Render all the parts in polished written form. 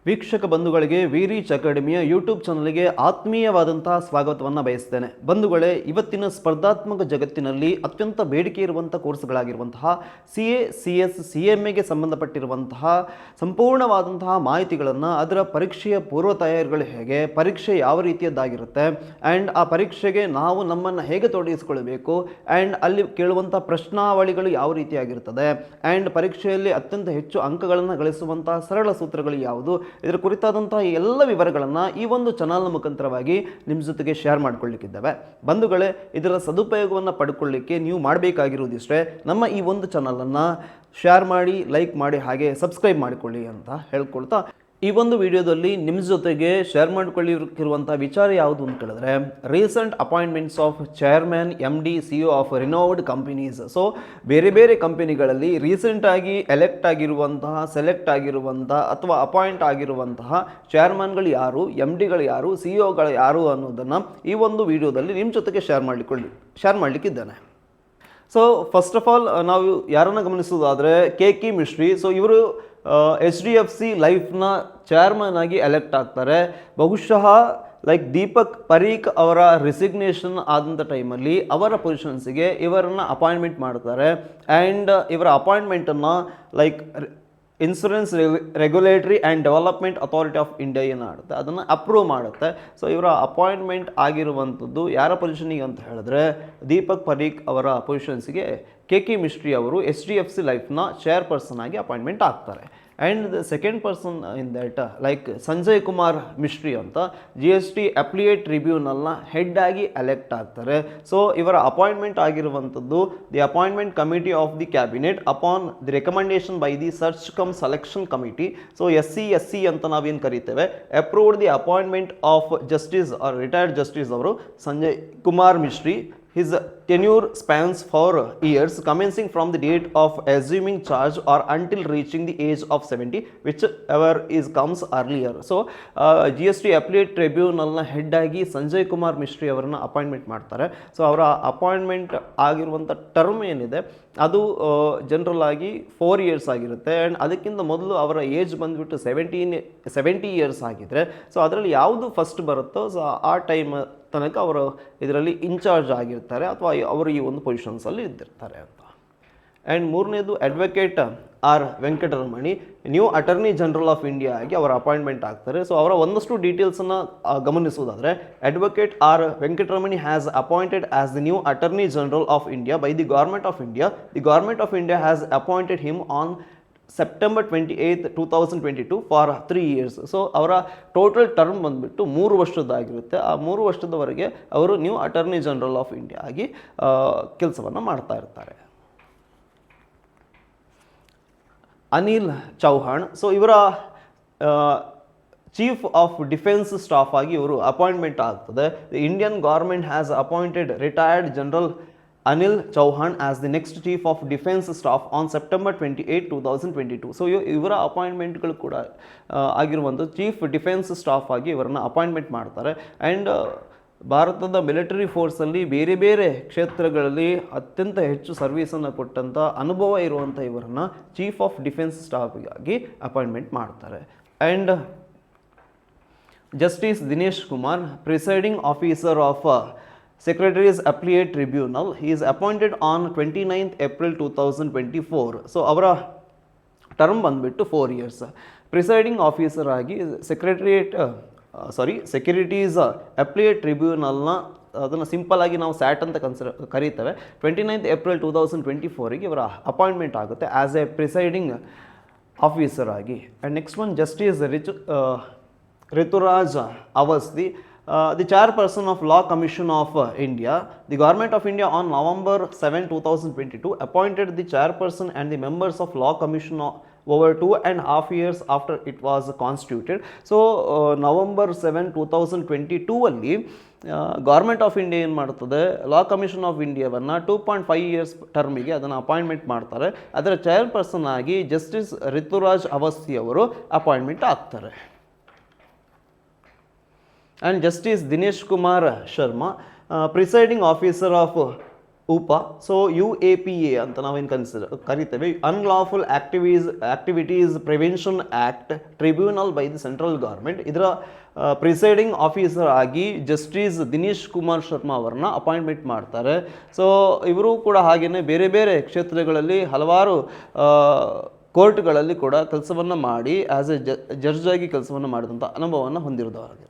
ವೀಕ್ಷಕ ಬಂಧುಗಳಿಗೆ ವೀರೀಚ್ ಅಕಾಡೆಮಿಯ ಯೂಟ್ಯೂಬ್ ಚಾನಲ್ಗೆ ಆತ್ಮೀಯವಾದಂತಹ ಸ್ವಾಗತವನ್ನು ಬಯಸ್ತೇನೆ. ಬಂಧುಗಳೇ, ಇವತ್ತಿನ ಸ್ಪರ್ಧಾತ್ಮಕ ಜಗತ್ತಿನಲ್ಲಿ ಅತ್ಯಂತ ಬೇಡಿಕೆ ಇರುವಂಥ ಕೋರ್ಸ್ಗಳಾಗಿರುವಂತಹ CA, CS, CMAಗೆ ಸಂಬಂಧಪಟ್ಟಿರುವಂತಹ ಸಂಪೂರ್ಣವಾದಂತಹ ಮಾಹಿತಿಗಳನ್ನು, ಅದರ ಪರೀಕ್ಷೆಯ ಪೂರ್ವ ತಯಾರಿಗಳು ಹೇಗೆ, ಪರೀಕ್ಷೆ ಯಾವ ರೀತಿಯದ್ದಾಗಿರುತ್ತೆ, ಆ್ಯಂಡ್ ಆ ಪರೀಕ್ಷೆಗೆ ನಾವು ನಮ್ಮನ್ನು ಹೇಗೆ ತೊಡಗಿಸಿಕೊಳ್ಬೇಕು, ಆ್ಯಂಡ್ ಅಲ್ಲಿ ಕೇಳುವಂಥ ಪ್ರಶ್ನಾವಳಿಗಳು ಯಾವ ರೀತಿಯಾಗಿರ್ತದೆ, ಆ್ಯಂಡ್ ಪರೀಕ್ಷೆಯಲ್ಲಿ ಅತ್ಯಂತ ಹೆಚ್ಚು ಅಂಕಗಳನ್ನು ಗಳಿಸುವಂತಹ ಸರಳ ಸೂತ್ರಗಳು ಯಾವುದು, ಇದರ ಕುರಿತಾದಂತಹ ಎಲ್ಲ ವಿವರಗಳನ್ನು ಈ ಒಂದು ಚಾನಲ್ನ ಮುಖಾಂತರವಾಗಿ ನಿಮ್ಮ ಜೊತೆಗೆ ಶೇರ್ ಮಾಡ್ಕೊಳ್ಳಿಕ್ಕಿದ್ದಾವೆ. ಬಂಧುಗಳೇ, ಇದರ ಸದುಪಯೋಗವನ್ನು ಪಡ್ಕೊಳ್ಳಿಕ್ಕೆ ನೀವು ಮಾಡಬೇಕಾಗಿರುವುದಿಷ್ಟೇ, ನಮ್ಮ ಈ ಒಂದು ಚಾನಲನ್ನು ಶೇರ್ ಮಾಡಿ, ಲೈಕ್ ಮಾಡಿ, ಹಾಗೆ ಸಬ್ಸ್ಕ್ರೈಬ್ ಮಾಡಿಕೊಳ್ಳಿ ಅಂತ ಹೇಳ್ಕೊಳ್ತಾ, ಈ ಒಂದು ವಿಡಿಯೋದಲ್ಲಿ ನಿಮ್ಮ ಜೊತೆಗೆ ಶೇರ್ ಮಾಡಿಕೊಳ್ಳಿರುವಂಥ ವಿಚಾರ ಯಾವುದು ಅಂತ ಕೇಳಿದ್ರೆ, recent appointments of chairman, MD, CEO of renowned companies. So ಬೇರೆ ಬೇರೆ ಕಂಪನಿಗಳಲ್ಲಿ ರೀಸೆಂಟಾಗಿ ಎಲೆಕ್ಟ್ ಆಗಿರುವಂತಹ, ಸೆಲೆಕ್ಟ್ ಆಗಿರುವಂತಹ ಅಥವಾ ಅಪಾಯಿಂಟ್ ಆಗಿರುವಂತಹ ಚೇರ್ಮನ್ಗಳು ಯಾರು, MDಗಳು ಯಾರು, CEOಗಳು ಯಾರು ಅನ್ನೋದನ್ನು ಈ ಒಂದು ವಿಡಿಯೋದಲ್ಲಿ ನಿಮ್ಮ ಜೊತೆಗೆ ಶೇರ್ ಮಾಡಲಿಕ್ಕಿದ್ದಾನೆ. ಸೊ ಫಸ್ಟ್ ಆಫ್ ಆಲ್ ನಾವು ಯಾರನ್ನು ಗಮನಿಸೋದಾದರೆ KK ಮಿಸ್ಟ್ರಿ. ಸೊ ಇವರು HDFC ಲೈಫ್ನ ಚೇರ್ಮನ್ ಆಗಿ ಎಲೆಕ್ಟ್ ಆಗ್ತಾರೆ. ಬಹುಶಃ ಲೈಕ್ ದೀಪಕ್ ಪರೀಕ್ ಅವರ ರಿಸಿಗ್ನೇಷನ್ ಆದಂಥ ಟೈಮಲ್ಲಿ ಅವರ ಪೊಸಿಷನ್ಸಿಗೆ ಇವರನ್ನು ಅಪಾಯಿಂಟ್ಮೆಂಟ್ ಮಾಡ್ತಾರೆ. ಆ್ಯಂಡ್ ಇವರ ಅಪಾಯಿಂಟ್ಮೆಂಟನ್ನು like insurance regulatory and development authority of India ಏನಾಗುತ್ತೆ ಅದನ್ನು ಅಪ್ರೂವ್ ಮಾಡುತ್ತೆ. ಸೊ ಇವರ ಅಪಾಯಿಂಟ್ಮೆಂಟ್ ಆಗಿರುವಂಥದ್ದು ಯಾರ ಪೊಸಿಷನಿಗೆ ಅಂತ ಹೇಳಿದ್ರೆ, ದೀಪಕ್ ಪರೀಕ್ ಅವರ ಪೊಸಿಷನ್ಸಿಗೆ KK ಮಿಸ್ಟ್ರಿ ಅವರು HDFC ಲೈಫ್ನ ಚೇರ್ಪರ್ಸನ್ ಆಗಿ ಅಪಾಯಿಂಟ್ಮೆಂಟ್ ಆಗ್ತಾರೆ. And the second person in that like Sanjay Kumar Mistry ಅಂತ GST ಅಪ್ಲಿಯೇಟ್ ಟ್ರಿಬ್ಯುನಲ್ನ ಹೆಡ್ ಆಗಿ ಎಲೆಕ್ಟ್ ಆಗ್ತಾರೆ. ಸೊ ಇವರ ಅಪಾಯಿಂಟ್ಮೆಂಟ್ ಆಗಿರುವಂಥದ್ದು the appointment committee of the cabinet upon the recommendation by the search cum selection committee. So SC ಅಂತ ನಾವೇನು ಕರಿತೇವೆ, approved the appointment of justice or retired justice ಅವರು Sanjay Kumar Mistry. His tenure spans 4 years, commencing from the date of assuming charge or until reaching the age of 70, whichever comes earlier. So, GST appellate ಟ್ರಿಬ್ಯುನಲ್ನ head ಆಗಿ ಸಂಜಯ್ ಕುಮಾರ್ ಮಿಸ್ಟ್ರಿ ಅವರನ್ನು appointment ಮಾಡ್ತಾರೆ. So ಅವರ ಅಪಾಯಿಂಟ್ಮೆಂಟ್ ಆಗಿರುವಂಥ term ಏನಿದೆ ಅದು ಜನರಲ್ ಆಗಿ 4 years ಆಗಿರುತ್ತೆ. ಆ್ಯಂಡ್ ಅದಕ್ಕಿಂತ ಮೊದಲು ಅವರ ಏಜ್ ಬಂದುಬಿಟ್ಟು 70 years ಆಗಿದ್ರೆ, ಸೊ ಅದರಲ್ಲಿ ಯಾವುದು ಫಸ್ಟ್ ಬರುತ್ತೋ ಸೊ ಆ ಟೈಮ್ ತನಕ ಅವರು ಇದರಲ್ಲಿ ಇನ್ಚಾರ್ಜ್ ಆಗಿರ್ತಾರೆ ಅಥವಾ ಅವರು ಈ ಒಂದು ಪೊಸಿಷನ್ಸಲ್ಲಿ ಇದ್ದಿರ್ತಾರೆ ಅಂತ. ಆ್ಯಂಡ್ ಮೂರನೇದು advocate R Venkataramani new attorney general of India ಆಗಿ ಅವರ ಅಪಾಯಿಂಟ್ಮೆಂಟ್ ಆಗ್ತಾರೆ. ಸೊ ಅವರ ಒಂದಷ್ಟು ಡೀಟೇಲ್ಸನ್ನು ಗಮನಿಸುವುದಾದರೆ, advocate R Venkataramani has appointed as the new attorney general of India by the government of India. The government of India has appointed him on September 28, 2022 for 3 years. So ಅವರ total term ಬಂದುಬಿಟ್ಟು 3 ವರ್ಷದ್ದಾಗಿರುತ್ತೆ. ಆ 3 ವರ್ಷದವರೆಗೆ ಅವರು new attorney general of India ಆಗಿ ಕೆಲಸವನ್ನು ಮಾಡ್ತಾ ಇರ್ತಾರೆ. ಅನಿಲ್ ಚೌಹಾಣ್, ಸೊ ಇವರ ಚೀಫ್ ಆಫ್ ಡಿಫೆನ್ಸ್ ಸ್ಟಾಫ್ ಆಗಿ ಇವರು ಅಪಾಯಿಂಟ್ಮೆಂಟ್ ಆಗ್ತದೆ. The Indian government has appointed retired general Anil Chauhan as the next chief of defence staff on September 28, 2022. So ಇವರ ಅಪಾಯಿಂಟ್ಮೆಂಟ್ಗಳು ಕೂಡ ಆಗಿರುವಂಥ ಚೀಫ್ ಡಿಫೆನ್ಸ್ ಸ್ಟಾಫ್ ಆಗಿ ಇವರನ್ನು ಅಪಾಯಿಂಟ್ಮೆಂಟ್ ಮಾಡ್ತಾರೆ. ಆ್ಯಂಡ್ ಭಾರತದ ಮಿಲಿಟರಿ ಫೋರ್ಸಲ್ಲಿ ಬೇರೆ ಬೇರೆ ಕ್ಷೇತ್ರಗಳಲ್ಲಿ ಅತ್ಯಂತ ಹೆಚ್ಚು ಸರ್ವೀಸನ್ನು ಕೊಟ್ಟಂಥ ಅನುಭವ ಇರುವಂಥ ಇವರನ್ನು ಚೀಫ್ ಆಫ್ ಡಿಫೆನ್ಸ್ ಸ್ಟಾಫ್ಗಾಗಿ ಅಪಾಯಿಂಟ್ಮೆಂಟ್ ಮಾಡ್ತಾರೆ. And justice Dinesh Kumar, presiding officer of Secretary's Appellate Tribunal. He is appointed on 29th April 2024. So ಅವರ ಟರ್ಮ್ ಬಂದುಬಿಟ್ಟು 4 years. ಪ್ರಿಸೈಡಿಂಗ್ ಆಫೀಸರ್ ಆಗಿ ಸೆಕ್ಯೂರಿಟೀಸ್ ಅಪ್ಲಿಯೇಟ್ ಟ್ರಿಬ್ಯುನಲ್ನ, ಅದನ್ನು ಸಿಂಪಲ್ ಆಗಿ ನಾವು ಸ್ಯಾಟ್ ಅಂತ ಕರೀತೇವೆ, 29th April 2024ಗೆ ಇವರ ಅಪಾಯಿಂಟ್ಮೆಂಟ್ ಆಗುತ್ತೆ ಆ್ಯಸ್ ಎ ಪ್ರಿಸೈಡಿಂಗ್ ಆಫೀಸರ್ ಆಗಿ. And next one justice Rituraj Awasthi, the chairperson of Law Commission of India. The Government of India on November 7, 2022 appointed the chairperson and the members of Law Commission over 2.5 years after it was constituted. So November 7, 2022 ಅಲ್ಲಿ government of India ಏನು ಮಾಡ್ತದೆ, ಲಾ commission of ಇಂಡಿಯಾವನ್ನು 2.5 years ಟರ್ಮಿಗೆ ಅದನ್ನು appointment ಮಾಡ್ತಾರೆ. ಅದರ chairperson ಆಗಿ justice Rituraj Awasthi ಅವರು appointment ಆಗ್ತಾರೆ. And Justice Dinesh Kumar Sharma, presiding officer of ಉಪ. ಸೊ UAPA ಅಂತ ನಾವೇನು ಕರಿತೇವೆ, unlawful activities prevention act tribunal by the central government. ಇದರ ಪ್ರಿಸೈಡಿಂಗ್ ಆಫೀಸರ್ ಆಗಿ ಜಸ್ಟಿಸ್ ದಿನೇಶ್ ಕುಮಾರ್ ಶರ್ಮಾ ಅವರನ್ನ ಅಪಾಯಿಂಟ್ಮೆಂಟ್ ಮಾಡ್ತಾರೆ. ಸೊ ಇವರು ಕೂಡ ಹಾಗೆಯೇ ಬೇರೆ ಬೇರೆ ಕ್ಷೇತ್ರಗಳಲ್ಲಿ ಹಲವಾರು ಕೋರ್ಟ್ಗಳಲ್ಲಿ ಕೂಡ ಕೆಲಸವನ್ನು ಮಾಡಿ ಆ್ಯಸ್ ಎ ಜಡ್ಜ್ ಆಗಿ ಕೆಲಸವನ್ನು ಮಾಡಿದಂಥ ಅನುಭವವನ್ನು ಹೊಂದಿರೋದವರಿಗೆ.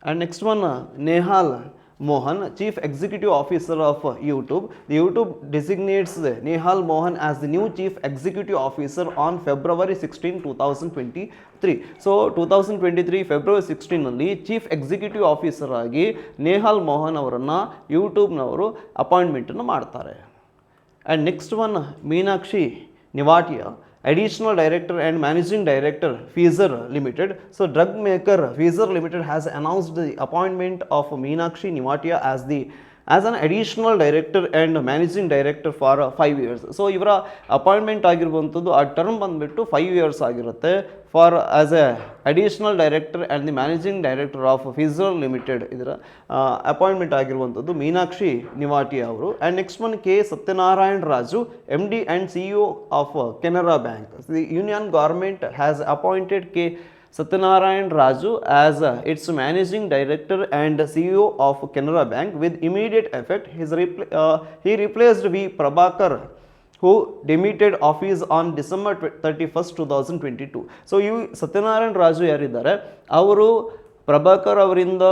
And next one Nehal Mohan, Chief Executive Officer of YouTube. The YouTube designates Nehal Mohan as the new Chief Executive Officer on February 16, 2023. So 2023 February 16 ನಲ್ಲಿ ಚೀಫ್ ಎಕ್ಸಿಕ್ಯೂಟಿವ್ ಆಫೀಸರ್ ಆಗಿ ನೇಹಾಲ್ ಮೋಹನ್ ಅವರನ್ನು ಯೂಟ್ಯೂಬ್ನವರು ಅಪಾಯಿಂಟ್ಮೆಂಟನ್ನು ಮಾಡ್ತಾರೆ. And next one Meenakshi Nevatia, Additional Director and Managing Director, Pfizer Limited. So, drug maker Pfizer Limited has announced the appointment of Meenakshi Nivatia as an additional director and managing director for 5 years. So ಇವರ appointment ಆಗಿರುವಂಥದ್ದು ಆ term ಬಂದುಬಿಟ್ಟು 5 years ಆಗಿರುತ್ತೆ. Far as A additional director and the managing director of fissure limited ಇದರ appointment ಆಗಿರುವಂಥದ್ದು ಮೀನಾಕ್ಷಿ ನಿವಾಟಿಯಾ ಅವರು. And next one K Satyanarayana Raju, MD and CEO of Canara bank. The union government has appointed K Satyanarayan Raju as its managing director and CEO of Canara Bank with immediate effect. He replaced V. Prabhakar, who demitted office on December 31st, 2022. So, you Satyanarayan Raju ಯಾರಿದ್ದಾರೆ, ಅವರು ಪ್ರಭಾಕರ್ ಅವರಿಂದ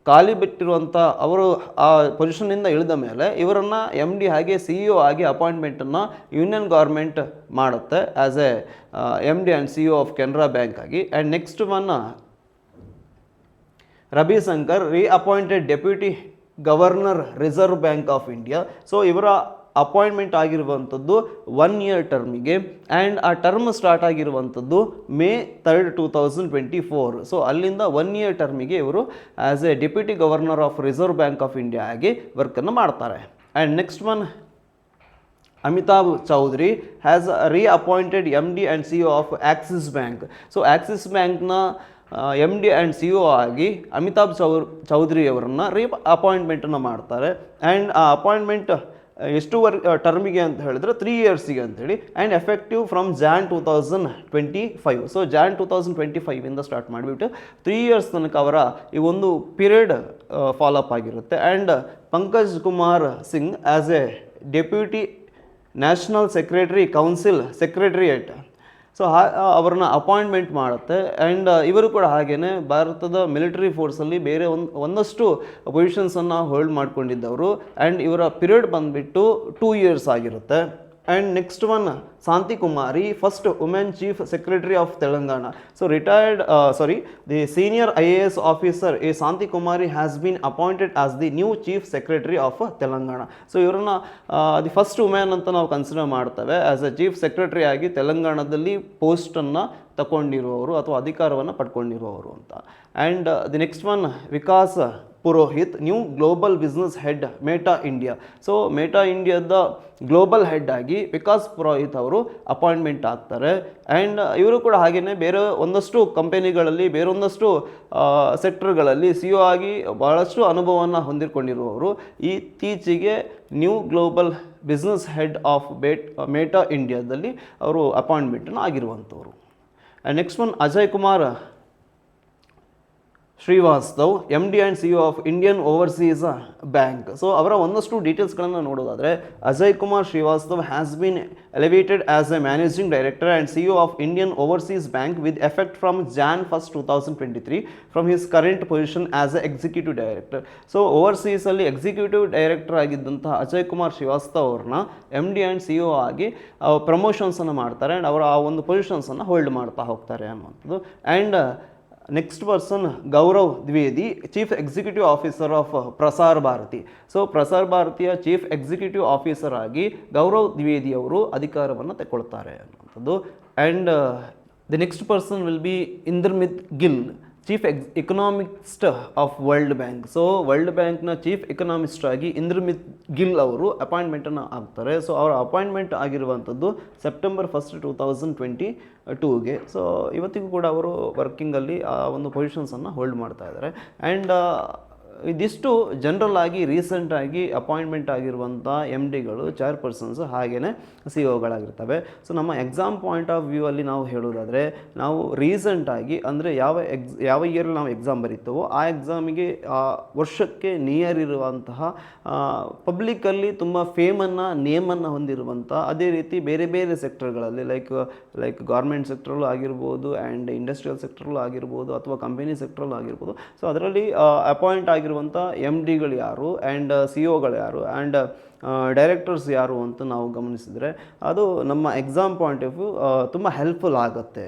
ಖಾಲಿ ಬಿಟ್ಟಿರುವಂಥ ಅವರು ಆ ಪೊಸಿಷನ್ನಿಂದ ಇಳಿದ ಮೇಲೆ ಇವರನ್ನು MD ಹಾಗೆ CEO ಆಗಿ ಅಪಾಯಿಂಟ್ಮೆಂಟನ್ನು ಯೂನಿಯನ್ ಗೌರ್ಮೆಂಟ್ ಮಾಡುತ್ತೆ as a MD and CEO of Canara bank ಆಗಿ. And next one Ravishankar, reappointed deputy governor reserve bank of India. So ಇವರ ಅಪಾಯಿಂಟ್ಮೆಂಟ್ ಆಗಿರುವಂಥದ್ದು 1 year ಟರ್ಮಿಗೆ. ಆ್ಯಂಡ್ ಆ ಟರ್ಮ್ ಸ್ಟಾರ್ಟ್ ಆಗಿರುವಂಥದ್ದು May 3rd, 2024. ಸೊ ಅಲ್ಲಿಂದ 1 year ಟರ್ಮಿಗೆ ಇವರು as a deputy governor of reserve bank of India ಆಗಿ ವರ್ಕನ್ನು ಮಾಡ್ತಾರೆ. And next one Amitabh Chaudhary has reappointed MD and CEO of Axis bank. So Axis ಬ್ಯಾಂಕ್ನ MD ಆ್ಯಂಡ್ CEO ಆಗಿ ಅಮಿತಾಬ್ ಚೌಧರಿ ಅವರನ್ನು ಅಪಾಯಿಂಟ್ಮೆಂಟನ್ನು ಮಾಡ್ತಾರೆ. ಆ್ಯಂಡ್ ಆ ಅಪಾಯಿಂಟ್ಮೆಂಟ್ ಎಷ್ಟು ಟರ್ಮಿಗೆ ಅಂತ ಹೇಳಿದ್ರೆ 3 yearsಗೆ ಅಂತೇಳಿ. And effective from Jan 2025. So Jan 2025ಇಂದ ಸ್ಟಾರ್ಟ್ ಮಾಡಿಬಿಟ್ಟು 3 years ತನಕ ಅವರ ಈ ಒಂದು ಪೀರಿಯಡ್ ಫಾಲೋಅಪ್ ಆಗಿರುತ್ತೆ. And Pankaj Kumar Singh as a deputy national secretary council secretariat. So ಅವ್ರನ್ನ ಅಪಾಯಿಂಟ್ಮೆಂಟ್ ಮಾಡುತ್ತೆ. ಆ್ಯಂಡ್ ಇವರು ಕೂಡ ಹಾಗೆಯೇ ಭಾರತದ ಮಿಲಿಟರಿ ಫೋರ್ಸಲ್ಲಿ ಬೇರೆ ಒಂದಷ್ಟು ಪೊಸಿಷನ್ಸನ್ನು ಹೋಲ್ಡ್ ಮಾಡ್ಕೊಂಡಿದ್ದವರು. ಆ್ಯಂಡ್ ಇವರ ಪೀರಿಯಡ್ ಬಂದುಬಿಟ್ಟು 2 years ಆಗಿರುತ್ತೆ. And next one Shanti Kumari, first women chief secretary of Telangana. So the senior IAS officer A Shanti Kumari has been appointed as the new chief secretary of Telangana. So ಇವರನ್ನ the first women ಅಂತ ನಾವು consider ಮಾಡ್ತೇವೆ as A chief secretary ಆಗಿ ತೆಲಂಗಾಣದಲ್ಲಿ ಪೋಸ್ಟನ್ನು ತಗೊಂಡಿರುವವರು ಅಥವಾ ಅಧಿಕಾರವನ್ನು ಪಡ್ಕೊಂಡಿರುವವರು ಅಂತ. And the next one Vikas Purohit, new global business head Meta India. So Meta ಇಂಡಿಯಾದ ಗ್ಲೋಬಲ್ ಹೆಡ್ ಆಗಿ ವಿಕಾಸ್ ಪುರೋಹಿತ್ ಅವರು ಅಪಾಯಿಂಟ್ಮೆಂಟ್ ಆಗ್ತಾರೆ. ಆ್ಯಂಡ್ ಇವರು ಕೂಡ ಹಾಗೆಯೇ ಬೇರೆ ಒಂದಷ್ಟು ಕಂಪನಿಗಳಲ್ಲಿ ಬೇರೊಂದಷ್ಟು ಸೆಕ್ಟರ್ಗಳಲ್ಲಿ CEO ಆಗಿ ಭಾಳಷ್ಟು ಅನುಭವವನ್ನು ಹೊಂದಿಕೊಂಡಿರುವವರು. ಇತ್ತೀಚೆಗೆ new global business head of Meta ಇಂಡಿಯಾದಲ್ಲಿ ಅವರು ಅಪಾಯಿಂಟ್ಮೆಂಟನ್ನು ಆಗಿರುವಂಥವ್ರು. And next one Ajay Kumar Srivastav, MD and CEO of Indian overseas bank. So ಅವರ ಒಂದಷ್ಟು ಡೀಟೇಲ್ಸ್ಗಳನ್ನು ನೋಡೋದಾದರೆ, Ajay Kumar Srivastav has been elevated as a managing director and CEO of Indian overseas bank with effect from Jan 1st, 2023 from his current position as a executive director. So ಓವರ್ಸೀಸಲ್ಲಿ executive director ಆಗಿದ್ದಂಥ ಅಜಯ್ ಕುಮಾರ್ ಶ್ರೀವಾಸ್ತವ್ ಅವ್ರನ್ನ MD and CEO ಆಗಿ ಪ್ರಮೋಷನ್ಸನ್ನು ಮಾಡ್ತಾರೆ. And ಅವರ ಆ ಒಂದು ಪೊಸಿಷನ್ಸನ್ನು hold ಮಾಡ್ತಾ ಹೋಗ್ತಾರೆ ಅನ್ನುವಂಥದ್ದು. And next person Gaurav Dwivedi, chief executive officer of Prasar Bharati. So Prasar ಭಾರತಿಯ ಚೀಫ್ ಎಕ್ಸಿಕ್ಯೂಟಿವ್ ಆಫೀಸರ್ ಆಗಿ ಗೌರವ್ ದ್ವಿವೇದಿ ಅವರು ಅಧಿಕಾರವನ್ನು ತಗೊಳ್ತಾರೆ ಅನ್ನುವಂಥದ್ದು. And the next person will be Indermit Gill, chief economist of world bank. So world ಬ್ಯಾಂಕ್ನ ಚೀಫ್ ಎಕನಾಮಿಸ್ಟ್ ಆಗಿ ಇಂದ್ರಮಿತ್ ಗಿಲ್ ಅವರು ಅಪಾಯಿಂಟ್ಮೆಂಟನ್ನು ಆಗ್ತಾರೆ. ಸೊ ಅವರ ಅಪಾಯಿಂಟ್ಮೆಂಟ್ ಆಗಿರುವಂಥದ್ದು September 1st, 2022ಗೆ. ಸೊ ಇವತ್ತಿಗೂ ಕೂಡ ಅವರು ವರ್ಕಿಂಗಲ್ಲಿ ಆ ಒಂದು ಪೊಸಿಷನ್ಸನ್ನು ಹೋಲ್ಡ್ ಮಾಡ್ತಾ ಇದ್ದಾರೆ. ಆ್ಯಂಡ್ ಇದಿಷ್ಟು ಜನರಲ್ ಆಗಿ ರೀಸೆಂಟಾಗಿ ಅಪಾಯಿಂಟ್ಮೆಂಟ್ ಆಗಿರುವಂಥ ಎಮ್ ಡಿಗಳು, ಚೇರ್ಪರ್ಸನ್ಸ್, ಹಾಗೆಯೇ ಸಿ ಒಗಳಾಗಿರ್ತವೆ. ಸೊ ನಮ್ಮ ಎಕ್ಸಾಮ್ ಪಾಯಿಂಟ್ ಆಫ್ ವ್ಯೂ ಅಲ್ಲಿ ನಾವು ಹೇಳೋದಾದರೆ, ನಾವು ರೀಸೆಂಟಾಗಿ ಅಂದರೆ ಯಾವ ಇಯರಲ್ಲಿ ನಾವು ಎಕ್ಸಾಮ್ ಬರೀತೀವೋ ಆ ಎಕ್ಸಾಮಿಗೆ ವರ್ಷಕ್ಕೆ ನಿಯರ್ ಇರುವಂತಹ ಪಬ್ಲಿಕ್ಕಲ್ಲಿ ತುಂಬ ನೇಮನ್ನು ಹೊಂದಿರುವಂಥ, ಅದೇ ರೀತಿ ಬೇರೆ ಬೇರೆ ಸೆಕ್ಟರ್ಗಳಲ್ಲಿ ಲೈಕ್ ಗೌರ್ಮೆಂಟ್ ಸೆಕ್ಟ್ರಲ್ಲೂ ಆಗಿರ್ಬೋದು ಆ್ಯಂಡ್ ಇಂಡಸ್ಟ್ರಿಯಲ್ ಸೆಕ್ಟ್ರಲ್ಲೂ ಆಗಿರ್ಬೋದು ಅಥವಾ ಕಂಪನಿ ಸೆಕ್ಟ್ರಲ್ಲೂ ಆಗಿರ್ಬೋದು. ಸೊ ಅದರಲ್ಲಿ ಅಪಾಯಿಂಟ್ ಆಗಿರುವಂಥ ಎಮ್ ಡಿಗಳು ಯಾರು ಆ್ಯಂಡ್ ಸಿ ಒಗಳು ಯಾರು ಆ್ಯಂಡ್ ಡೈರೆಕ್ಟರ್ಸ್ ಯಾರು ಅಂತ ನಾವು ಗಮನಿಸಿದರೆ ಅದು ನಮ್ಮ ಎಕ್ಸಾಮ್ ಪಾಯಿಂಟ್ ಆಫ್ ವ್ಯೂ ತುಂಬ ಹೆಲ್ಪ್ಫುಲ್ ಆಗುತ್ತೆ.